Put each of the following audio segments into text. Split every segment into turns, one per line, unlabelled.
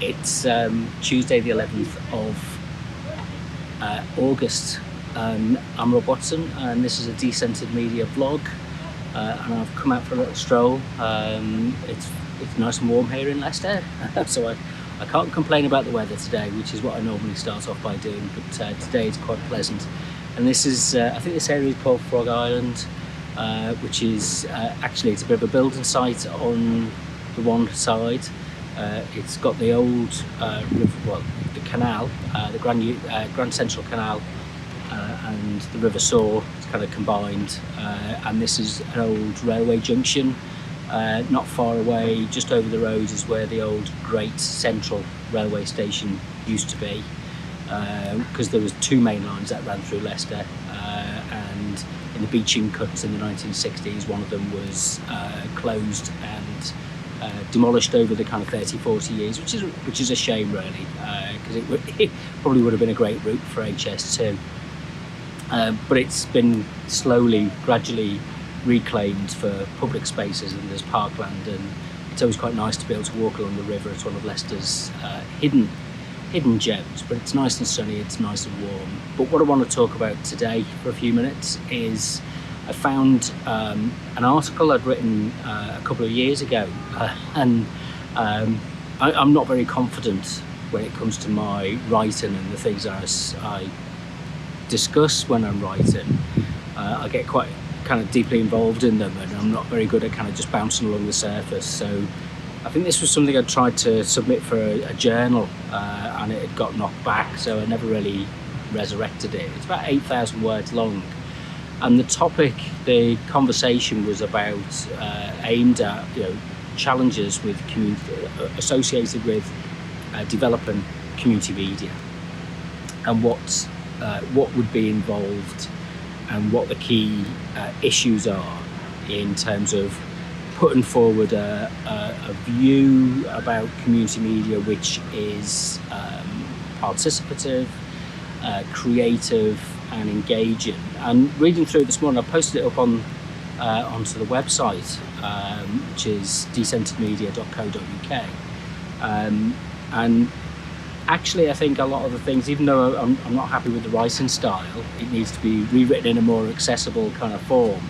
It's Tuesday the 11th of August. I'm Rob Watson and this is a Decentered media vlog, and I've come out for a little stroll. It's nice and warm here in Leicester, so I can't complain about the weather today, which is what I normally start off by doing, but today it's quite pleasant. And this is, I think this area is called Frog Island, which is actually it's a bit of a building site on the one side. It's got the old river, the canal, the Grand Central Canal, and the River Soar. It's kind of combined, and this is an old railway junction. Not far away, just over the road, is where the old Great Central railway station used to be, because there was two main lines that ran through Leicester, and in the beaching cuts in the 1960s, one of them was closed and demolished over the kind of 30-40 years, which is a shame really, because it probably would have been a great route for HS2, but it's been gradually reclaimed for public spaces, and there's parkland, and it's always quite nice to be able to walk along the river. It's one of Leicester's hidden gems, but it's nice and sunny, it's nice and warm. But what I want to talk about today for a few minutes is I found an article I'd written a couple of years ago, and I'm not very confident when it comes to my writing and the things I discuss when I'm writing. I get quite kind of deeply involved in them, and I'm not very good at kind of just bouncing along the surface. So I think this was something I tried to submit for a journal, and it had got knocked back, so I never really resurrected it. It's about 8,000 words long. And the conversation was about aimed at challenges with associated with developing community media, and what would be involved, and what the key issues are in terms of putting forward a view about community media which is participative, creative and engaging. And reading through this morning, I posted it up onto the website, which is decenteredmedia.co.uk, and actually I think a lot of the things, even though I'm not happy with the writing style, it needs to be rewritten in a more accessible kind of form.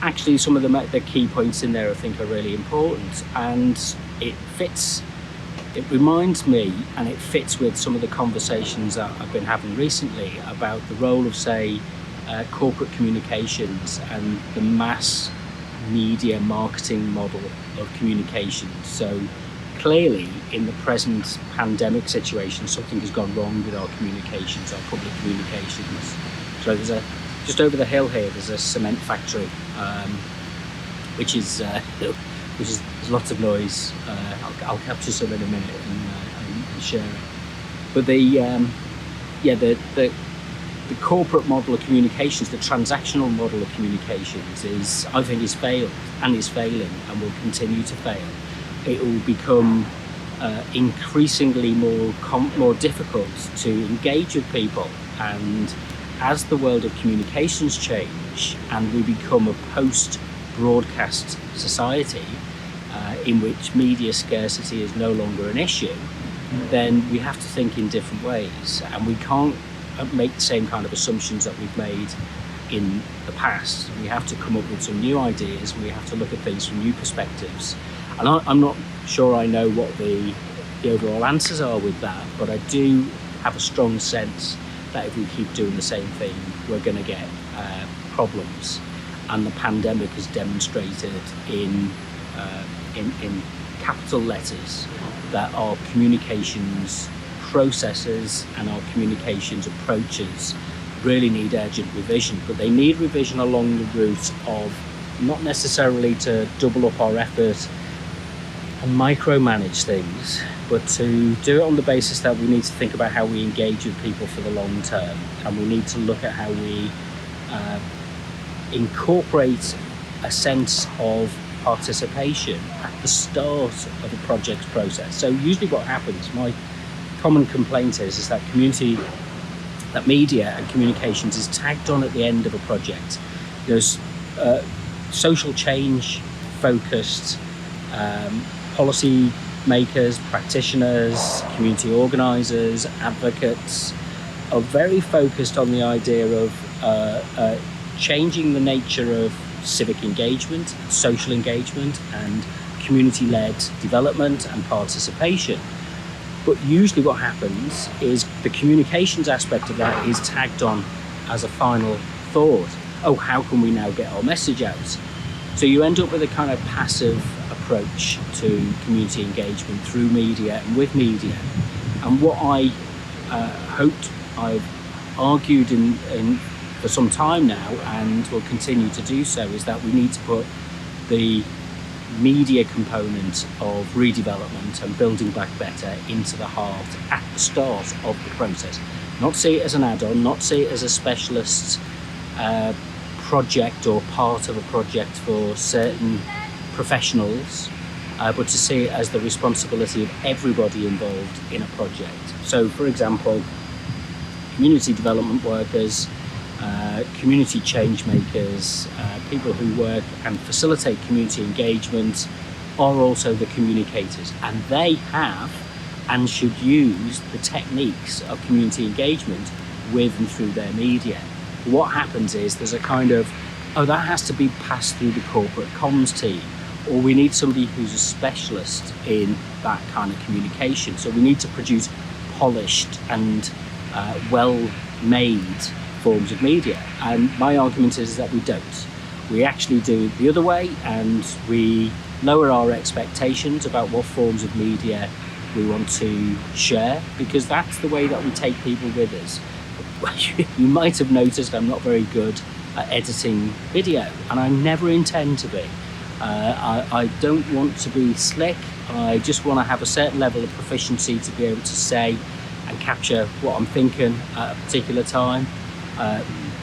Actually some of the key points in there I think are really important, and it reminds me, and it fits with some of the conversations that I've been having recently about the role of, say, corporate communications and the mass media marketing model of communications. So clearly in the present pandemic situation, something has gone wrong with our communications, our public communications. So just over the hill here, there's a cement factory, which is there's lots of noise. I'll capture some in a minute and share it. But the corporate model of communications, the transactional model of communications, I think is failed and is failing and will continue to fail. It will become increasingly more difficult to engage with people, and as the world of communications change and we become a post-broadcast society in which media scarcity is no longer an issue, then we have to think in different ways, and we can't make the same kind of assumptions that we've made in the past. We have to come up with some new ideas, and we have to look at things from new perspectives. And I'm not sure I know what the overall answers are with that, but I do have a strong sense that if we keep doing the same thing, we're going to get problems. And the pandemic has demonstrated in capital letters that our communications processes and our communications approaches really need urgent revision, but they need revision along the route of not necessarily to double up our effort and micromanage things, but to do it on the basis that we need to think about how we engage with people for the long term, and we need to look at how we incorporate a sense of participation at the start of a project's process. So usually what happens, my common complaint is that media and communications is tagged on at the end of a project. There's social change focused, policy makers, practitioners, community organisers, advocates are very focused on the idea of changing the nature of civic engagement, social engagement, and community-led development and participation. But usually what happens is the communications aspect of that is tagged on as a final thought. Oh, how can we now get our message out? So you end up with a kind of passive approach to community engagement through media and with media. And what I hoped I've argued in for some time now, and will continue to do so, is that we need to put the media component of redevelopment and building back better into the heart at the start of the process. Not see it as an add-on, not see it as a specialist project or part of a project for certain professionals, but to see it as the responsibility of everybody involved in a project. So, for example, community development workers, community change makers, people who work and facilitate community engagement are also the communicators, and they have and should use the techniques of community engagement with and through their media. What happens is there's a kind of, oh, that has to be passed through the corporate comms team, or we need somebody who's a specialist in that kind of communication. So we need to produce polished and well-made forms of media. And my argument is that we don't. We actually do it the other way, and we lower our expectations about what forms of media we want to share, because that's the way that we take people with us. You might have noticed I'm not very good at editing video, and I never intend to be. I don't want to be slick. I just want to have a certain level of proficiency to be able to say and capture what I'm thinking at a particular time.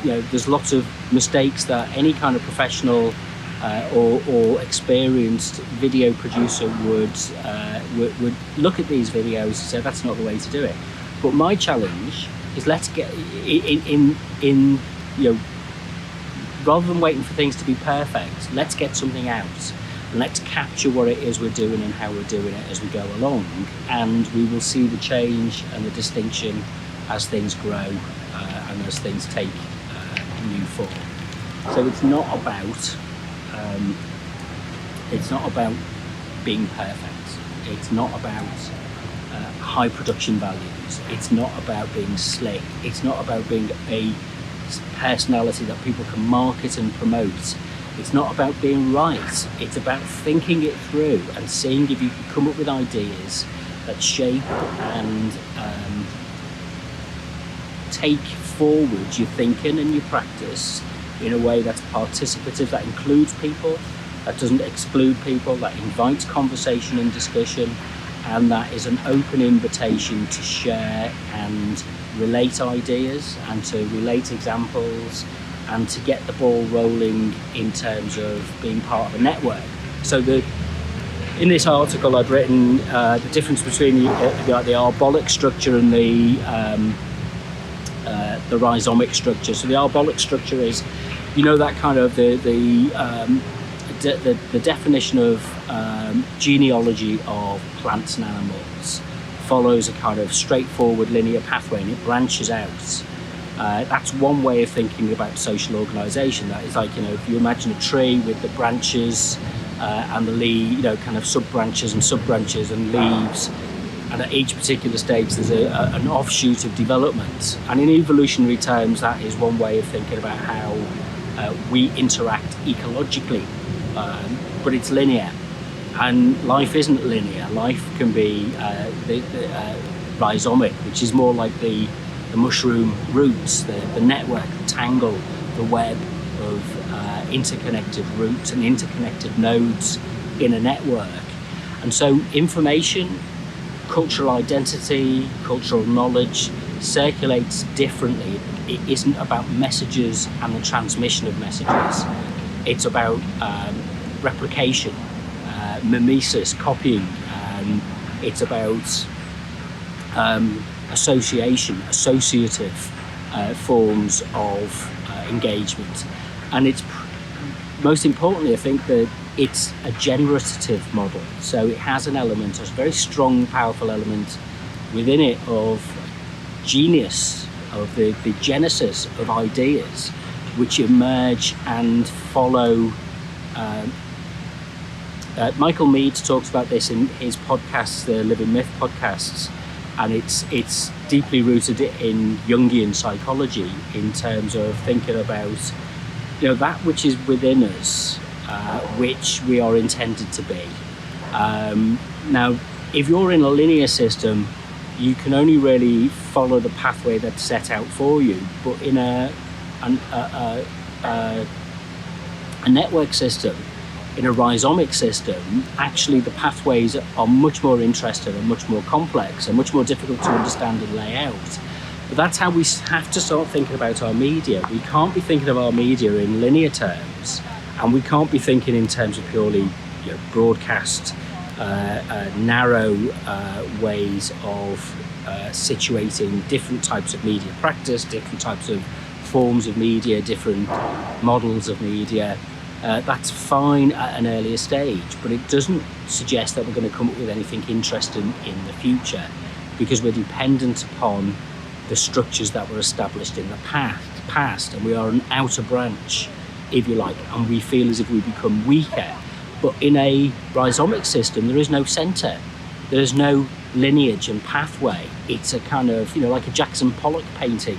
There's lots of mistakes that any kind of professional or experienced video producer would look at these videos and say that's not the way to do it. But my challenge is, let's get in rather than waiting for things to be perfect, let's get something out and let's capture what it is we're doing and how we're doing it as we go along, and we will see the change and the distinction as things grow and as things take new form. So it's not about being perfect. It's not about high production values. It's not about being slick. It's not about being a personality that people can market and promote. It's not about being right. It's about thinking it through and seeing if you can come up with ideas that shape and take forward your thinking and your practice in a way that's participative, that includes people, that doesn't exclude people, that invites conversation and discussion, and that is an open invitation to share and relate ideas and to relate examples and to get the ball rolling in terms of being part of a network. So in this article I've written the difference between the Albolic structure and the Rhizomic structure. So the Albolic structure is, that kind of the definition of genealogy of plants and animals follows a kind of straightforward linear pathway, and it branches out. That's one way of thinking about social organisation. That is like, if you imagine a tree with the branches and the leaf, kind of sub-branches and sub-branches and leaves, and at each particular stage there's an offshoot of development. And in evolutionary terms, that is one way of thinking about how we interact ecologically, but it's linear. And life isn't linear. Life can be rhizomic, which is more like the mushroom roots, the network, the tangle, the web of interconnected roots and interconnected nodes in a network. And so information, cultural identity, cultural knowledge circulates differently. It isn't about messages and the transmission of messages. It's about replication, mimesis, copying. It's about association, associative forms of engagement. And it's most importantly, I think, that it's a generative model. So it has an element, a very strong, powerful element within it of genius, of the genesis of ideas which emerge and follow. Michael Mead talks about this in his podcasts, the Living Myth podcasts, and it's deeply rooted in Jungian psychology in terms of thinking about, that which is within us, which we are intended to be. Now, if you're in a linear system, you can only really follow the pathway that's set out for you. But in a network system, in a rhizomic system, actually the pathways are much more interesting and much more complex and much more difficult to understand and lay out. But that's how we have to start thinking about our media. We can't be thinking of our media in linear terms, and we can't be thinking in terms of purely broadcast, narrow ways of situating different types of media practice, different types of forms of media, different models of media. That's fine at an earlier stage, but it doesn't suggest that we're going to come up with anything interesting in the future, because we're dependent upon the structures that were established in the past, and we are an outer branch, if you like, and we feel as if we become weaker. But in a rhizomic system, there is no centre, there's no lineage and pathway. It's a kind of, like a Jackson Pollock painting.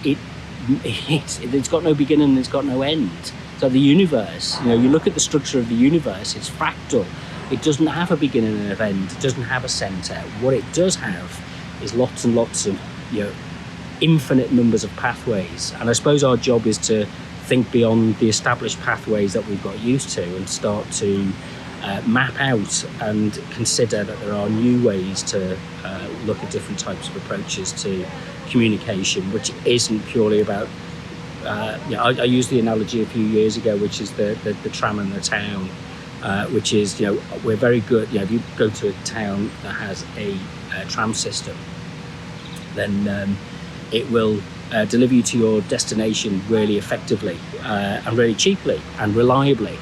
It's got no beginning and it's got no end. So the universe, you look at the structure of the universe, it's fractal. It doesn't have a beginning and an end. It doesn't have a centre. What it does have is lots and lots of, infinite numbers of pathways. And I suppose our job is to think beyond the established pathways that we've got used to and start to map out and consider that there are new ways to look at different types of approaches to communication, which isn't purely about I used the analogy a few years ago, which is the tram and the town, which is, we're very good. If you go to a town that has a tram system, then it will deliver you to your destination really effectively and really cheaply and reliably,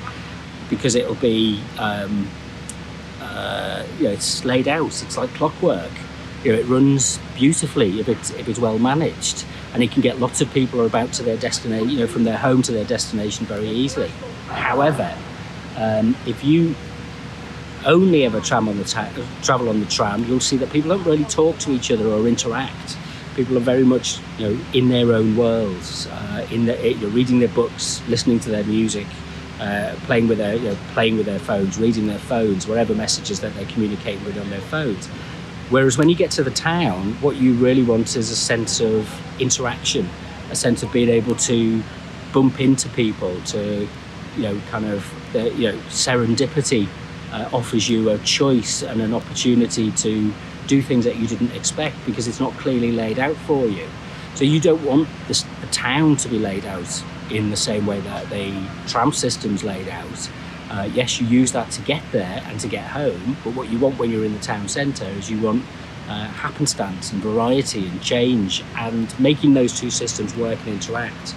because it'll be, it's laid out. It's like clockwork. It runs beautifully if it's well managed. And it can get lots of people about to their destination, from their home to their destination very easily. However, if you only ever travel on the tram, you'll see that people don't really talk to each other or interact. People are very much, in their own worlds, reading their books, listening to their music, playing with their phones, reading their phones, whatever messages that they're communicating with on their phones. Whereas when you get to the town, what you really want is a sense of interaction, a sense of being able to bump into people, to, serendipity offers you a choice and an opportunity to do things that you didn't expect because it's not clearly laid out for you. So you don't want the town to be laid out in the same way that the tram system's laid out. Yes, you use that to get there and to get home, but what you want when you're in the town centre is you want happenstance and variety and change, and making those two systems work and interact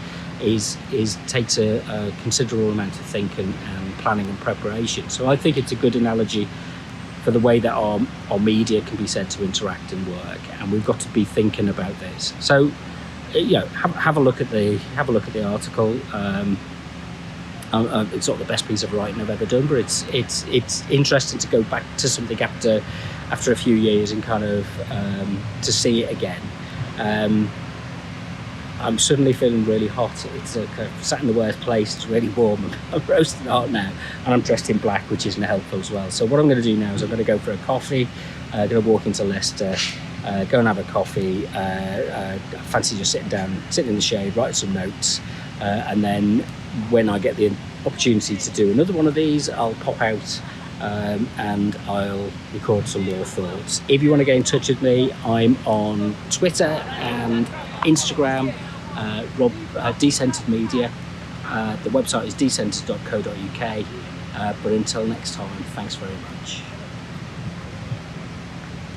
takes a considerable amount of thinking and planning and preparation. So I think it's a good analogy for the way that our media can be said to interact and work, and we've got to be thinking about this. So have a look at the article. It's not the best piece of writing I've ever done, but it's interesting to go back to something after a few years and kind of to see it again. I'm suddenly feeling really hot. It's I've sat in the worst place. It's really warm. I'm roasting hot now, and I'm dressed in black, which isn't helpful as well. So what I'm going to do now is I'm going to go for a coffee. I'm going to walk into Leicester, go and have a coffee. I fancy just sitting in the shade, write some notes, and then when I get the opportunity to do another one of these, I'll pop out and I'll record some more thoughts. If you want to get in touch with me, I'm on Twitter and Instagram, Decentered Media. The website is decentered.co.uk. But until next time, thanks very much.